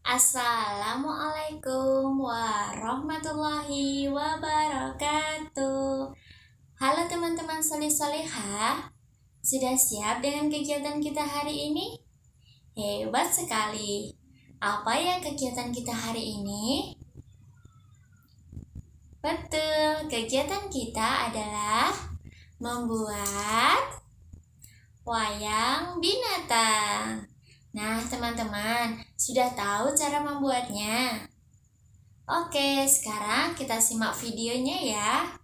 Assalamualaikum warahmatullahi wabarakatuh. Halo teman-teman solih-solihah, sudah siap dengan kegiatan kita hari ini? Hebat sekali. Apa ya kegiatan kita hari ini? Betul, kegiatan kita adalah membuat wayang binatang. Nah, teman-teman, sudah tahu cara membuatnya? Oke, sekarang kita simak videonya ya.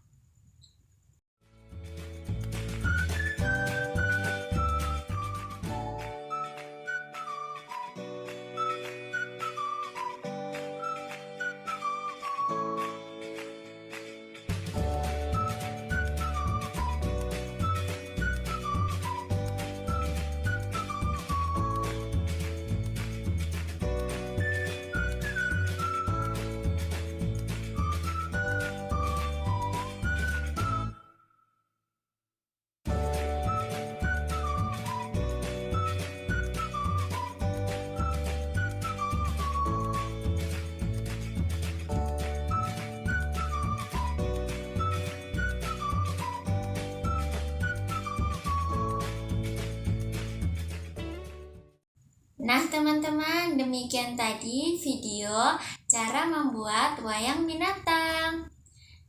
Nah, teman-teman, demikian tadi video cara membuat wayang binatang.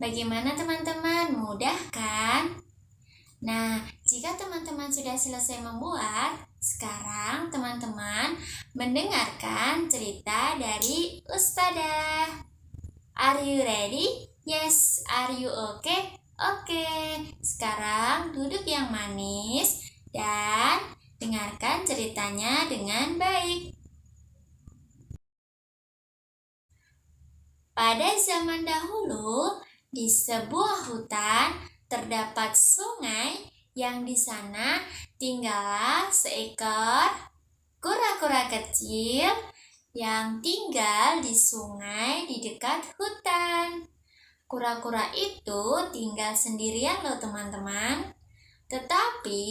Bagaimana teman-teman? Mudah kan? Nah, jika teman-teman sudah selesai membuat, sekarang teman-teman mendengarkan cerita dari Ustadzah. Are you ready? Yes. Are you okay? Oke. Sekarang duduk yang manis dan dengarkan ceritanya dengan baik. Pada zaman dahulu, di sebuah hutan terdapat sungai yang di sana tinggallah seekor kura-kura kecil yang tinggal di sungai di dekat hutan. Kura-kura itu tinggal sendirian loh teman-teman. Tetapi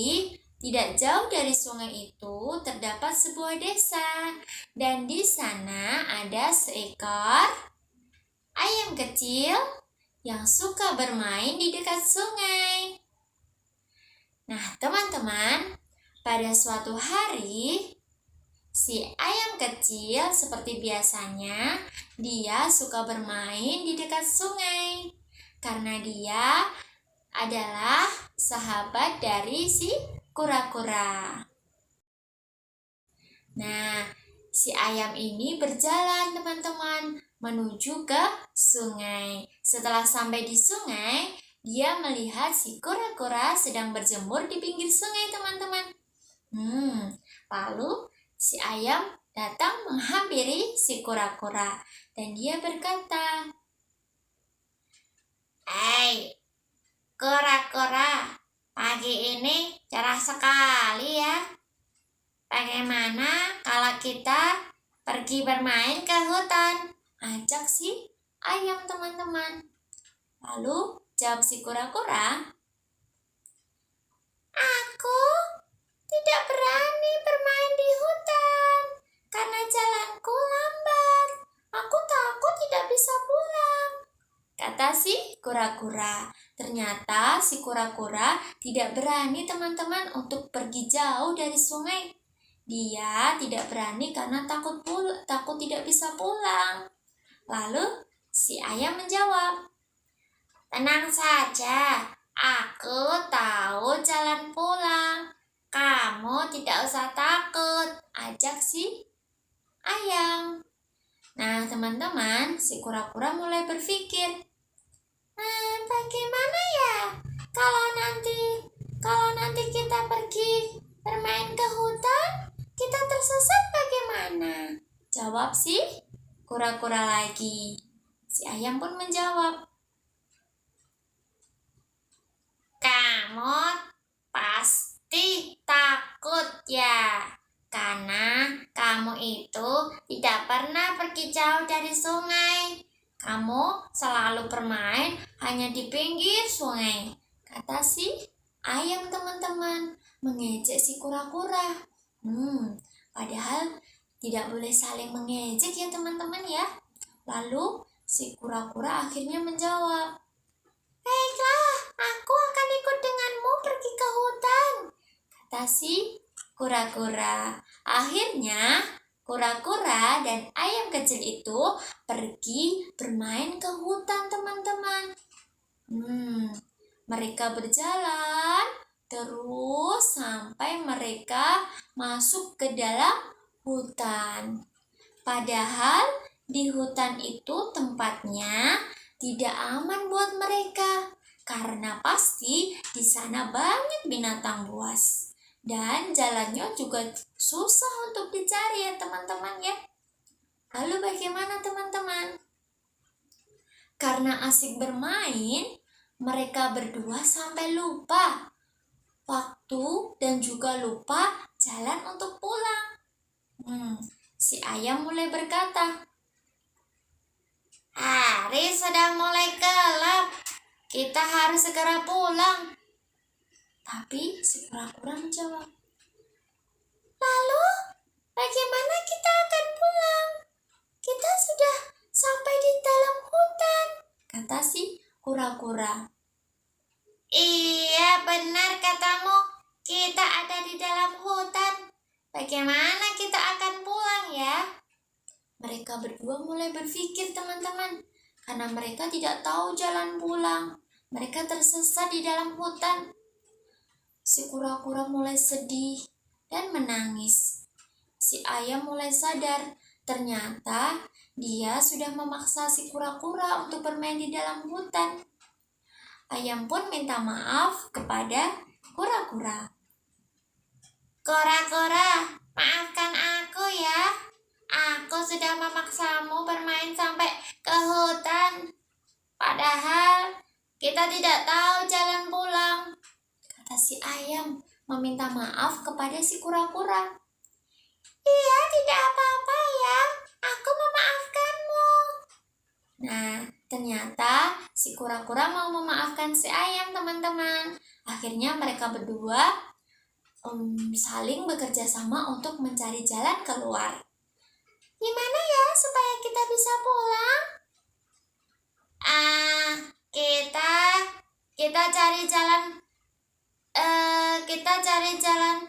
tidak jauh dari sungai itu terdapat sebuah desa, dan di sana ada seekor ayam kecil yang suka bermain di dekat sungai. Nah, teman-teman, pada suatu hari si ayam kecil seperti biasanya dia suka bermain di dekat sungai karena dia adalah sahabat dari si kura-kura. Nah, si ayam ini berjalan teman-teman menuju ke sungai. Setelah sampai di sungai, dia melihat si kura-kura sedang berjemur di pinggir sungai teman-teman. Lalu si ayam datang menghampiri si kura-kura dan dia berkata, "Hei, kura-kura, pagi ini cerah sekali ya. Bagaimana kalau kita pergi bermain ke hutan?" Ajak si ayam teman-teman. Lalu jawab si kura-kura, "Aku tidak berani bermain di hutan karena jalanku lambat. Aku takut tidak bisa pulang," kata si kura-kura. Ternyata si kura-kura tidak berani teman-teman untuk pergi jauh dari sungai. Dia tidak berani karena takut tidak bisa pulang. Lalu si ayam menjawab, "Tenang saja, aku tahu jalan pulang. Kamu tidak usah takut," ajak si ayam. Nah, teman-teman, si kura-kura mulai berpikir, bagaimana ya kalau nanti kita pergi bermain ke hutan, kita tersesat bagaimana? Jawab si kura-kura lagi. Si ayam pun menjawab, "Kamu pasti takut ya, karena kamu itu tidak pernah pergi jauh dari sungai. Kamu selalu bermain hanya di pinggir sungai," kata si ayam teman-teman, mengejek si kura-kura. Padahal Tidak boleh saling mengejek ya teman-teman ya. Lalu si kura-kura akhirnya menjawab, "Baiklah, aku akan ikut denganmu pergi ke hutan," kata si kura-kura. Akhirnya kura-kura dan ayam kecil itu pergi bermain ke hutan teman-teman. Mereka berjalan terus sampai mereka masuk ke dalam hutan. Padahal di hutan itu tempatnya tidak aman buat mereka karena pasti di sana banyak binatang buas dan jalannya juga susah untuk dicari ya teman-teman ya. Lalu bagaimana teman-teman? Karena asik bermain, mereka berdua sampai lupa waktu dan juga lupa jalan untuk pulang. Si ayam mulai berkata, "Hari sudah mulai gelap, kita harus segera pulang." Tapi si kura-kura menjawab, "Lalu bagaimana kita akan pulang? Kita sudah sampai di dalam hutan," kata si kura-kura. "Iya, benar katamu. Kita ada di dalam hutan. Bagaimana kita akan pulang ya?" Mereka berdua mulai berpikir teman-teman, karena mereka tidak tahu jalan pulang. Mereka tersesat di dalam hutan. Si kura-kura mulai sedih dan menangis. Si ayam mulai sadar, ternyata dia sudah memaksa si kura-kura untuk bermain di dalam hutan. Ayam pun minta maaf kepada kura-kura. "Kura-kura, maafkan aku ya. Aku sudah memaksamu bermain sampai ke hutan. Padahal kita tidak tahu jalan pulang," kata si ayam meminta maaf kepada si kura-kura. "Iya, tidak apa-apa ya. Aku memaafkanmu." Nah, ternyata si kura-kura mau memaafkan si ayam teman-teman. Akhirnya mereka berdua saling bekerja sama untuk mencari jalan keluar. "Gimana ya supaya kita bisa pulang?" Kita cari jalan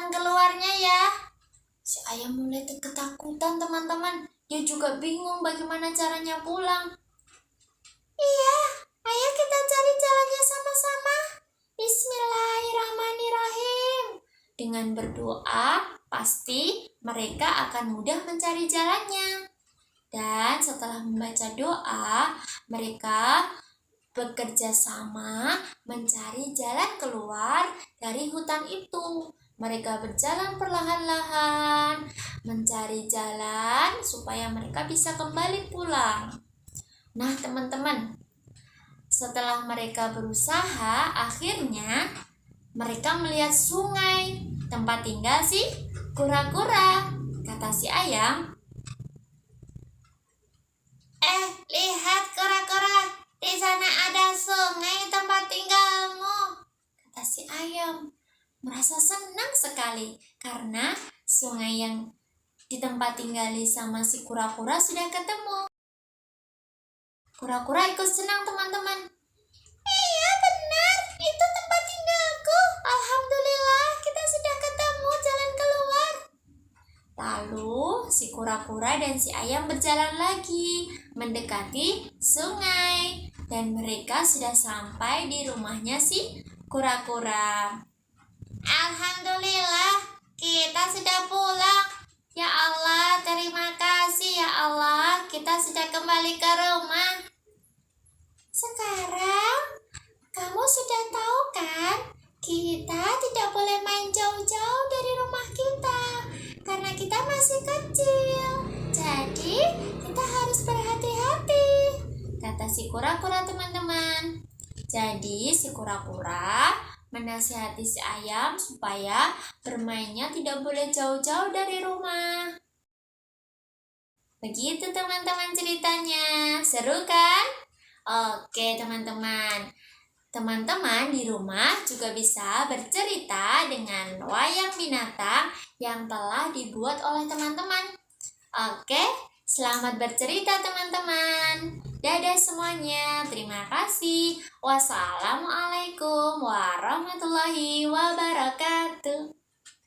keluarnya ya." Si ayam mulai ketakutan teman-teman. Dia juga bingung bagaimana caranya pulang. "Iya, ayo kita cari jalannya sama-sama. Bismillahirrahmanirrahim." Dengan berdoa, pasti mereka akan mudah mencari jalannya. Dan setelah membaca doa, mereka bekerja sama mencari jalan keluar dari hutan itu. Mereka berjalan perlahan-lahan, mencari jalan supaya mereka bisa kembali pulang. Nah, teman-teman, setelah mereka berusaha, akhirnya mereka melihat sungai, tempat tinggal si kura-kura. Kata si ayam, "Lihat kura-kura, di sana ada sungai tempat tinggalmu," kata si ayam. Merasa senang sekali karena sungai yang di tempat tinggali sama si kura-kura sudah ketemu. Kura-kura ikut senang teman-teman. "Iya benar, itu tempat tinggalku. Alhamdulillah kita sudah ketemu jalan keluar." Lalu si kura-kura dan si ayam berjalan lagi mendekati sungai dan mereka sudah sampai di rumahnya si kura-kura. "Alhamdulillah kita sudah pulang. Ya Allah, terima kasih ya Allah, kita sudah kembali ke rumah." "Sekarang kamu sudah tahu kan, kita tidak boleh main jauh-jauh dari rumah kita karena kita masih kecil. Jadi kita harus berhati-hati," kata si kura-kura teman-teman. Jadi si kura-kura menasihati si ayam supaya bermainnya tidak boleh jauh-jauh dari rumah. Begitu teman-teman ceritanya. Seru kan? Oke teman-teman. Teman-teman di rumah juga bisa bercerita dengan wayang binatang yang telah dibuat oleh teman-teman. Oke, selamat bercerita teman-teman. Dadah semuanya, terima kasih. Wassalamualaikum warahmatullahi wabarakatuh.